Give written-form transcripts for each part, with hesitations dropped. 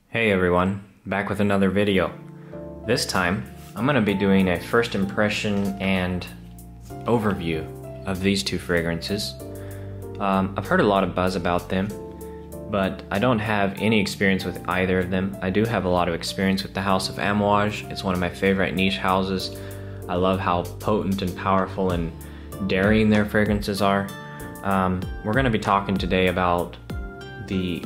Hey everyone, back with another video. This time, I'm going to be doing a first impression and overview of these two fragrances. I've heard a lot of buzz about them, but I don't have any experience with either of them. I do have a lot of experience with the house of Amouage. It's one of my favorite niche houses. I love how potent and powerful and daring their fragrances are. We're going to be talking today about the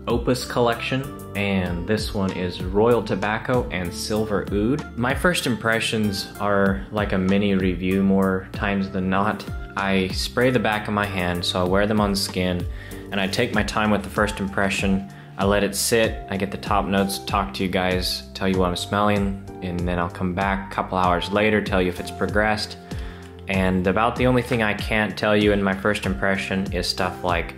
Opus collection, and this one is Royal Tobacco and Silver Oud. My first impressions are like a mini review more times than not. I spray the back of my hand, so I wear them on skin, and I take my time with the first impression. I let it sit, I get the top notes, talk to you guys, tell you what I'm smelling, and then I'll come back a couple hours later, tell you if it's progressed. And about the only thing I can't tell you in my first impression is stuff like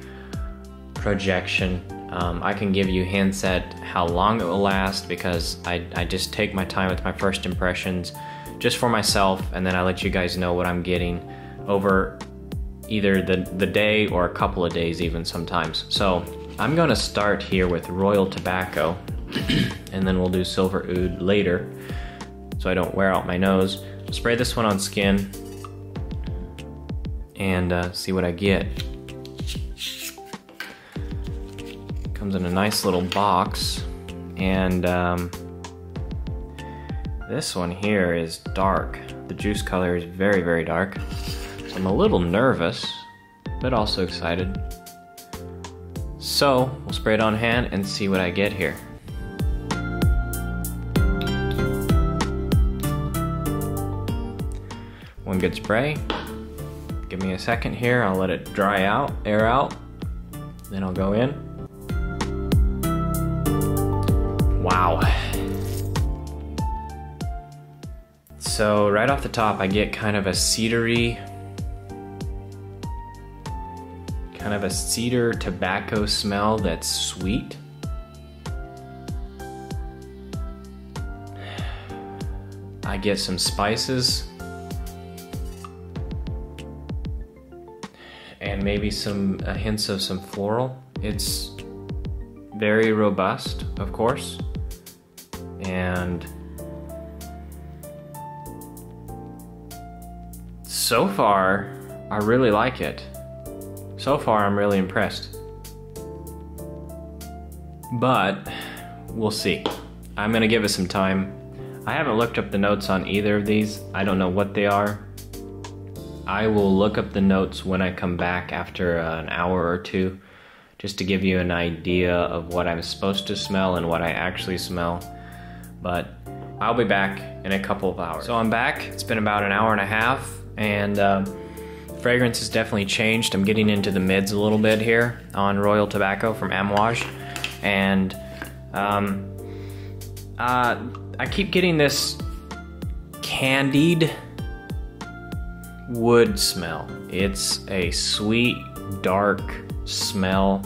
projection. I can give you hints at how long it will last because I just take my time with my first impressions just for myself, and then I let you guys know what I'm getting over either the day or a couple of days even sometimes. So I'm gonna start here with Royal Tobacco and then we'll do Silver Oud later so I don't wear out my nose. Spray this one on skin and see what I get. Comes in a nice little box, and this one here is dark. The juice color is very, very dark. So I'm a little nervous, but also excited. So we'll spray it on hand and see what I get here. One good spray. Give me a second here, I'll let it dry out, air out, then I'll go in. Wow. So right off the top I get kind of a cedary, kind of a cedar tobacco smell that's sweet. I get some spices and maybe some hints of some floral. It's very robust, of course. And so far, I really like it. So far, I'm really impressed. But we'll see. I'm gonna give it some time. I haven't looked up the notes on either of these. I don't know what they are. I will look up the notes when I come back after an hour or two, just to give you an idea of what I'm supposed to smell and what I actually smell. But I'll be back in a couple of hours. So I'm back. It's been about an hour and a half, and fragrance has definitely changed. I'm getting into the mids a little bit here on Royal Tobacco from Amouage, and I keep getting this candied wood smell. It's a sweet, dark smell.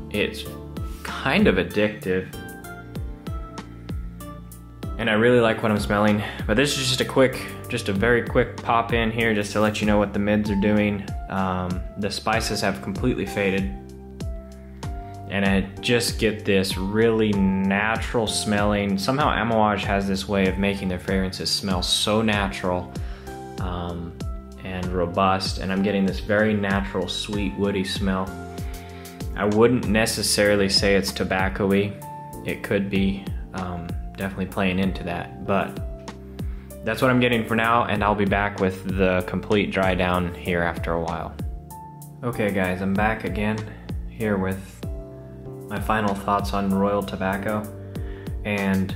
It's kind of addictive, and I really like what I'm smelling. But this is just a very quick pop in here just to let you know what the mids are doing. The spices have completely faded, and I just get this really natural smelling. Somehow Amouage has this way of making their fragrances smell so natural and robust, and I'm getting this very natural, sweet, woody smell. I wouldn't necessarily say it's tobacco-y. It could be definitely playing into that, but that's what I'm getting for now, and I'll be back with the complete dry down here after a while. Okay guys, I'm back again here with my final thoughts on Royal Tobacco, and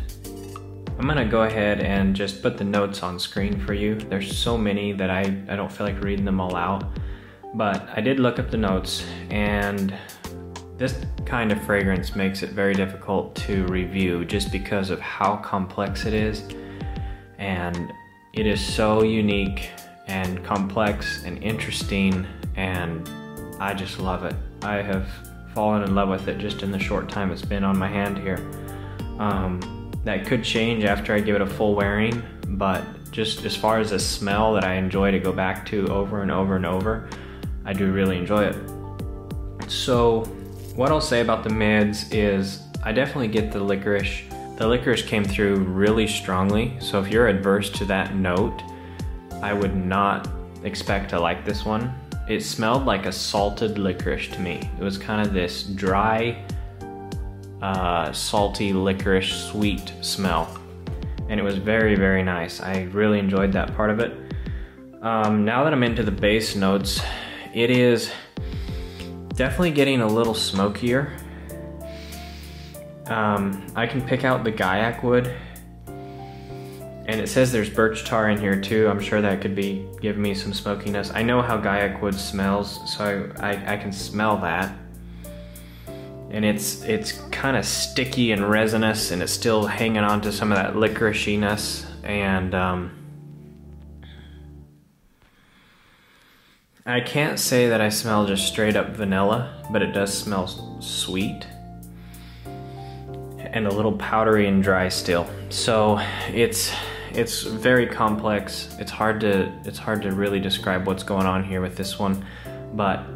I'm gonna go ahead and just put the notes on screen for you. There's so many that I don't feel like reading them all out, but I did look up the notes, and this kind of fragrance makes it very difficult to review just because of how complex it is, and it is so unique and complex and interesting, and I just love it. I have fallen in love with it just in the short time it's been on my hand here. That could change after I give it a full wearing, but just as far as a smell that I enjoy to go back to over and over and over, I do really enjoy it. So what I'll say about the mids is I definitely get the licorice. The licorice came through really strongly, so if you're adverse to that note, I would not expect to like this one. It smelled like a salted licorice to me. It was kind of this dry, salty licorice sweet smell. And it was very, very nice. I really enjoyed that part of it. Now that I'm into the base notes, it is definitely getting a little smokier. I can pick out the Gaiac wood, and it says there's birch tar in here too. I'm sure that could be giving me some smokiness. I know how Gaiac wood smells, so I can smell that. And it's kind of sticky and resinous, and it's still hanging on to some of that licoriciness. And I can't say that I smell just straight up vanilla, but it does smell sweet and a little powdery and dry still. So it's very complex. It's hard to really describe what's going on here with this one. But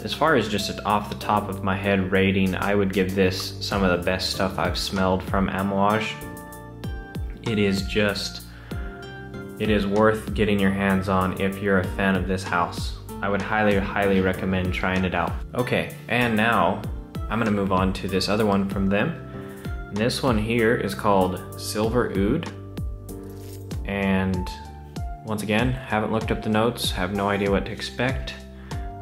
as far as just off the top of my head rating, I would give this some of the best stuff I've smelled from Amouage. It is worth getting your hands on if you're a fan of this house. I would highly, highly recommend trying it out. Okay, and now I'm gonna move on to this other one from them. And this one here is called Silver Oud. And once again, haven't looked up the notes, have no idea what to expect.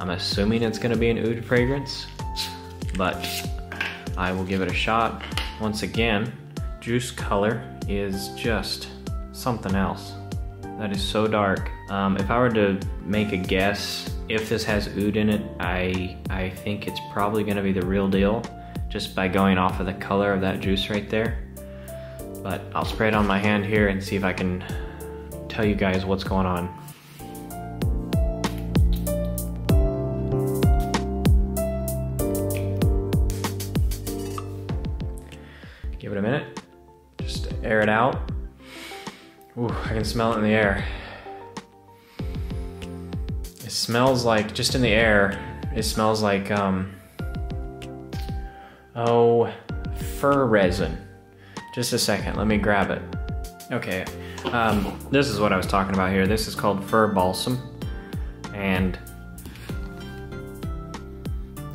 I'm assuming it's gonna be an oud fragrance, but I will give it a shot. Once again, juice color is just something else. That is so dark. If I were to make a guess, if this has oud in it, I think it's probably gonna be the real deal, just by going off of the color of that juice right there. But I'll spray it on my hand here and see if I can tell you guys what's going on. Give it a minute, just to air it out. Ooh, I can smell it in the air. It smells like, just in the air, it smells like, fir resin. Just a second, let me grab it. Okay, this is what I was talking about here. This is called fir balsam, and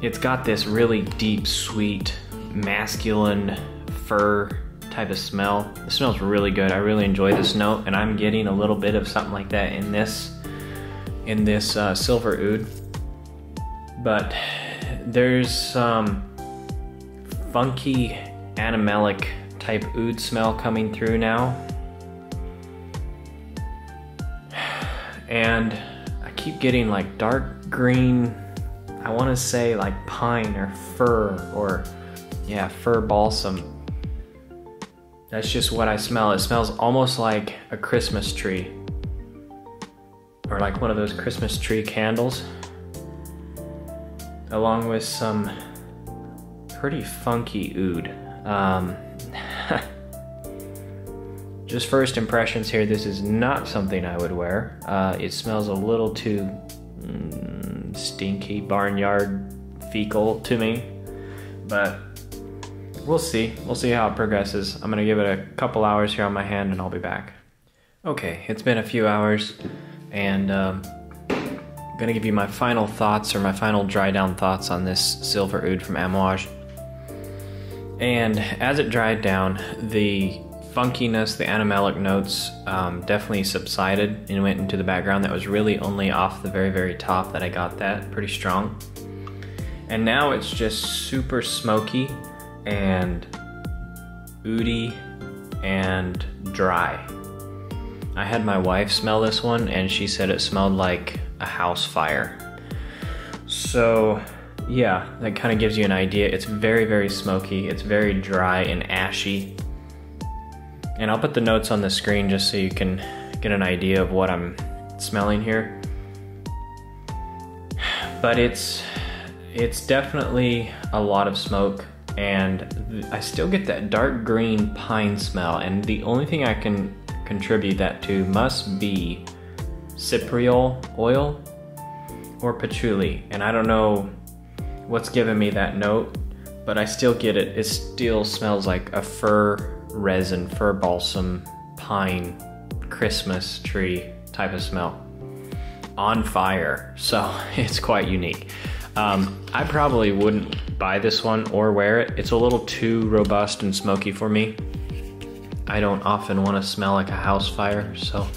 it's got this really deep, sweet, masculine fir type of smell. It smells really good. I really enjoy this note, and I'm getting a little bit of something like that in this Silver Oud. But there's some funky animalic type oud smell coming through now, and I keep getting like dark green, I want to say like pine or fir, or yeah, fir balsam. That's just what I smell. It smells almost like a Christmas tree, or like one of those Christmas tree candles, along with some pretty funky oud. Just first impressions here, this is not something I would wear. It smells a little too stinky, barnyard, fecal to me, but we'll see. We'll see how it progresses. I'm gonna give it a couple hours here on my hand and I'll be back. Okay, it's been a few hours, and I'm gonna give you my final thoughts, or my final dry down thoughts on this Silver Oud from Amouage. And as it dried down, the funkiness, the animalic notes definitely subsided and went into the background. That was really only off the very, very top that I got that pretty strong. And now it's just super smoky and oudy and dry. I had my wife smell this one, and she said it smelled like a house fire. So yeah, that kind of gives you an idea. It's very, very smoky. It's very dry and ashy. And I'll put the notes on the screen just so you can get an idea of what I'm smelling here. But it's definitely a lot of smoke, and I still get that dark green pine smell, and the only thing I can contribute that to must be cypriol oil or patchouli, and I don't know what's giving me that note, but I still get it. It still smells like a fir resin, fir balsam, pine, Christmas tree type of smell on fire. So it's quite unique. I probably wouldn't buy this one or wear it. It's a little too robust and smoky for me. I don't often want to smell like a house fire, so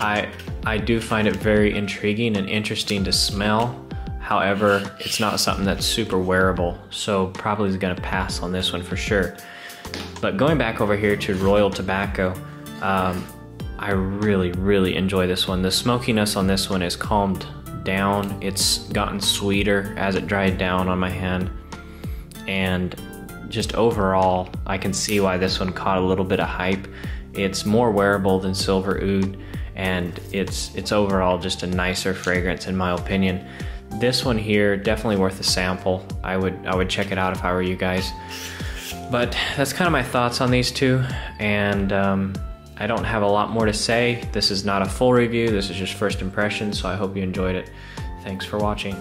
I do find it very intriguing and interesting to smell. However, it's not something that's super wearable, so probably is gonna pass on this one for sure. But going back over here to Royal Tobacco, I really enjoy this one. The smokiness on this one is calmed down. It's gotten sweeter as it dried down on my hand, and just overall, I can see why this one caught a little bit of hype. It's more wearable than Silver Oud, and it's overall just a nicer fragrance in my opinion. This one here, definitely worth a sample. I would check it out if I were you guys. But that's kind of my thoughts on these two, and I don't have a lot more to say. This is not a full review, this is just first impressions, so I hope you enjoyed it. Thanks for watching.